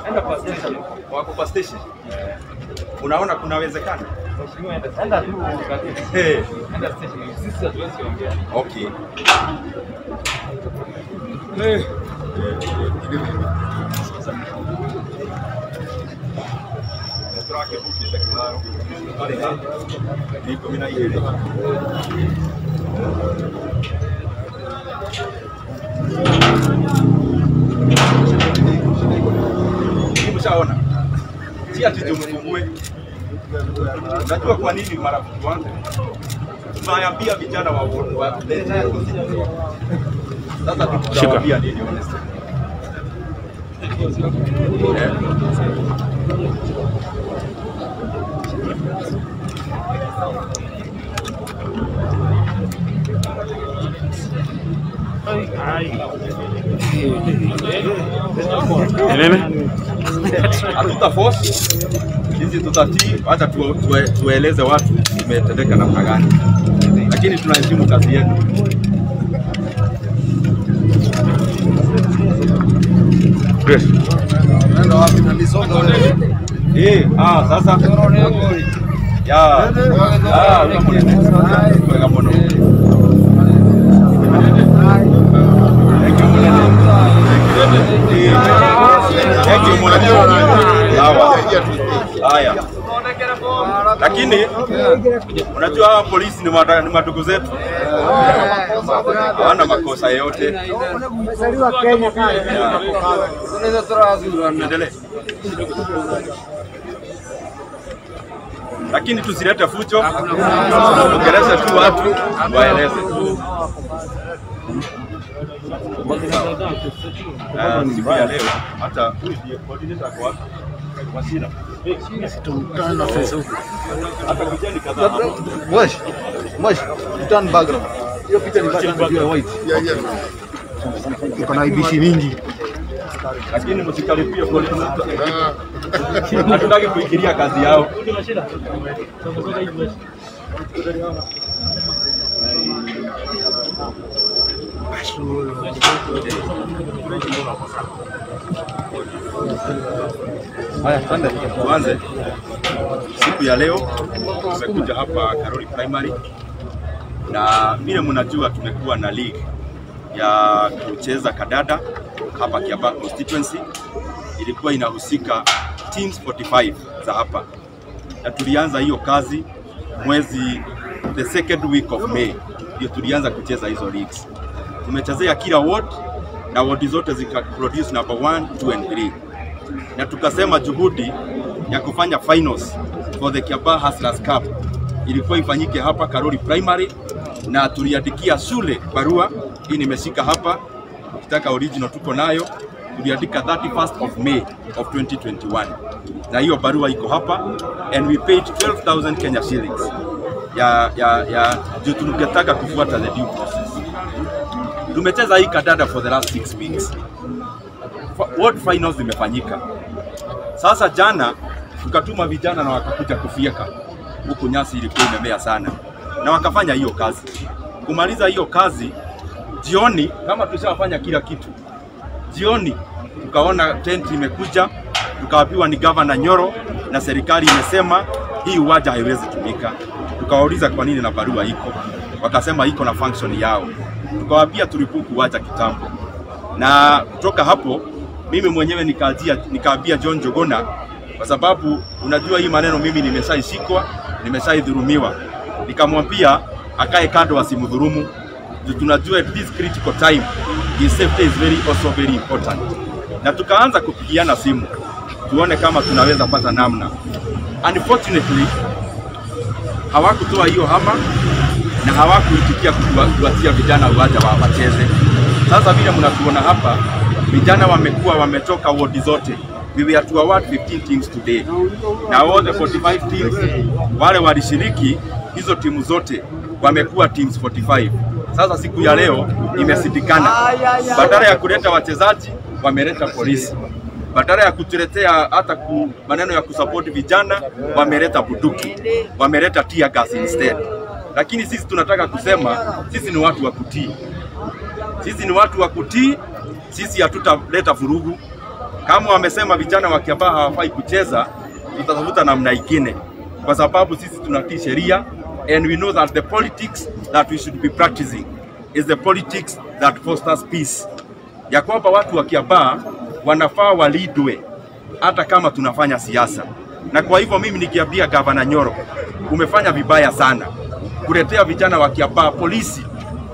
Enda kwa station. Wako kwa station. Unaona kunawezekana? Mheshimiwa enda tu ukaketi. Enda station. Sisi hatuwezi ongea. Okay. Mshaona? Si ati tumfungue. Unajua kwa nini marafiki wangu? Tunaambia vijana wa sasa tutawaambia nini honest? Hatuta force hizi, tutatii, hata tueleze watu imetendeka namna gani, lakini tunaheshimu kazi yetu. Nenda wapi na lisonga wewe? Sasa ya kwa mono haya, lakini unajua hawa polisi ni madugu zetu, hawana makosa yote. Umezaliwa Kenya kale. Unaweza toa Endelee. Lakini tusilete fujo, tuongeleze tu watu waeleze. Siku ya leo hata coordinator kwa Wasira. Tutukana na Facebook. Hata kijani kadhaa. Mosh, turn background. Hiyo picha ni background ya white. Iko na IBC mingi. Lakini msikaribie polisi. Hatutaki kuingilia kazi yao. Haya, tuanze. Siku ya leo tumekuja hapa Karori Primary, na vile mnajua tumekuwa na league ya kucheza kadada hapa Kiambaa constituency. Ilikuwa inahusika teams 45 za hapa, na tulianza hiyo kazi mwezi the second week of May, ndio tulianza kucheza hizo leagues. Tumechezea kila ward na ward zote zika produce number 1, 2 and 3, na tukasema juhudi ya kufanya finals for the Kiambaa Hustlers Cup ilikuwa ifanyike hapa Karori Primary, na tuliandikia shule barua. Hii nimeshika hapa, ukitaka original tuko nayo. Tuliandika 31st of May of 2021, na hiyo barua iko hapa, and we paid 12,000 Kenya shillings ya tunataka kufuata the due process. Tumecheza hii kadada for the last 6 weeks. World finals zimefanyika. Sasa jana tukatuma vijana na wakakuja kufieka huku, nyasi ilikuwa imemea sana, na wakafanya hiyo kazi. Kumaliza hiyo kazi jioni, kama tushafanya kila kitu, jioni tukaona tent imekuja, tukawapiwa ni Governor Nyoro na serikali imesema hii uwanja haiwezi tumika. Tukawauliza kwa nini na barua iko, wakasema iko na function yao. Tukawaambia tulipuku uwanja kitambo, na kutoka hapo mimi mwenyewe nikaambia John Jogona, kwa sababu unajua hii maneno mimi nimeshaishikwa, nimeshaidhurumiwa. Nikamwambia akae kando asimdhurumu. Tunajua at this critical time his safety is also very important. Na tukaanza kupigiana simu tuone kama tunaweza pata namna. Unfortunately hawakutoa hiyo hama na hawakuitikia kuwatia vijana uwanja wa wacheze. Sasa vile mnatuona hapa, vijana wametoka ward zote. We were to award 15 teams today. Na all the 45 teams wale walishiriki, hizo timu zote wamekuwa teams 45. Sasa siku ya leo imesidikana. Badala ya kuleta wachezaji wameleta polisi. Badala ya kutuletea hata maneno ya kusupport vijana wameleta bunduki, wameleta tear gas instead. Lakini sisi tunataka kusema sisi ni watu wa kutii. Sisi ni watu wa kutii. Sisi hatutaleta vurugu. Kama wamesema vijana wa Kiambaa hawafai kucheza, tutatafuta namna nyingine, kwa sababu sisi tunatii sheria, and we know that the politics that we should be practicing is the politics that fosters peace. Ya kwamba watu wa Kiambaa wanafaa walidwe hata kama tunafanya siasa. Na kwa hivyo mimi nikiambia Gavana Nyoro, umefanya vibaya sana kuletea vijana wa Kiambaa polisi,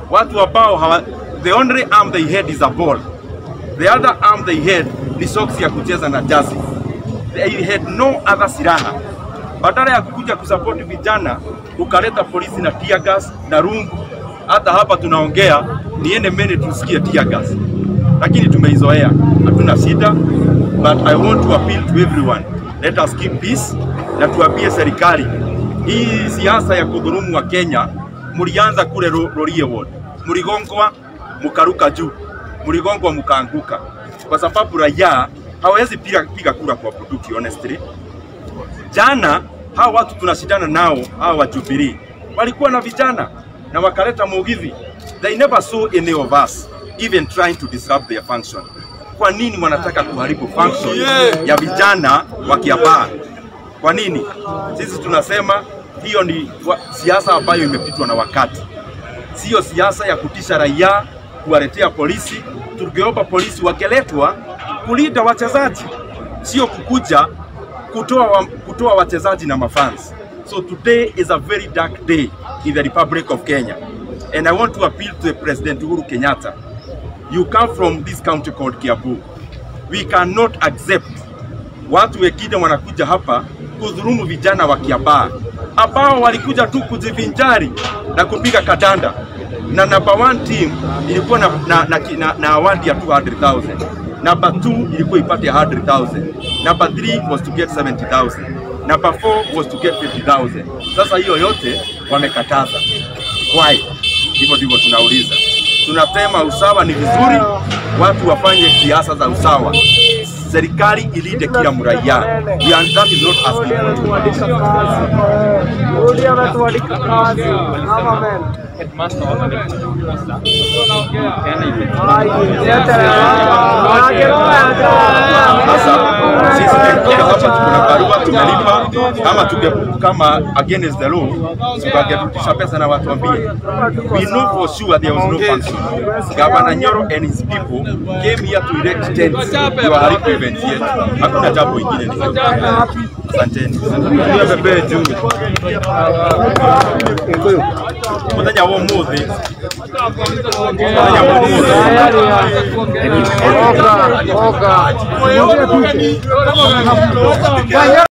watu ambao the only arm they had is a ball, the other arm they had ni soksi ya kucheza na jazi. They had no other silaha. Badala ya kukuja kusupport vijana, ukaleta polisi na tear gas na rungu. Hata hapa tunaongea ni ene mene tusikie tear gas, lakini tumeizoea, hatuna shida. But I want to appeal to everyone, let us keep peace, na tuambie serikali hii siasa ya kudhulumu wa Kenya mulianza kule Rorie Ward, muligongwa mukaruka juu, muligongwa mukaanguka, kwa sababu raia hawezi piga kura kwa Bunduki. Honestly, jana hawa watu tunashindana nao, hawa wa Jubilee walikuwa na vijana na wakaleta Mugithi. They never saw any of us even trying to disrupt their function. Kwa nini wanataka kuharibu function ya vijana wa Kiambaa? Kwa nini? Sisi tunasema hiyo ni siasa ambayo imepitwa na wakati. Sio siasa ya kutisha raia, kuwaletea polisi. Tungeomba polisi wakeletwa kulinda wachezaji, sio kukuja kutoa wachezaji na mafans. So today is a very dark day in the Republic of Kenya, and I want to appeal to the President Uhuru Kenyatta. You come from this county called Kiambu. We cannot accept watu wengine wanakuja hapa kudhulumu vijana wa Kiambaa ambao walikuja tu kujivinjari na kupiga kadanda, na number 1 team ilikuwa na award ya 200,000, number 2 ilikuwa ipate 100,000, number 3 was to get 70,000, number 4 was to get 50,000. Sasa hiyo yote wamekataza. Why? Hivyo ndivyo tunauliza. Tunasema usawa ni vizuri, watu wafanye siasa za usawa, serikali ilinde kila mraia. That is not asking for too much. Sasa sisi hapa tukuna barua tunalipa, kama tungebuku kama against the law, tungetutisha pesa na watu ambie. We know for sure there was no function. Governor Nyoro and his people came here to erect tents. You are event yet. Hakuna jambo ingine ni. Asanteni. Ndio bebe juu. Mtanya wa muthi. Mtanya wa muthi. Oga.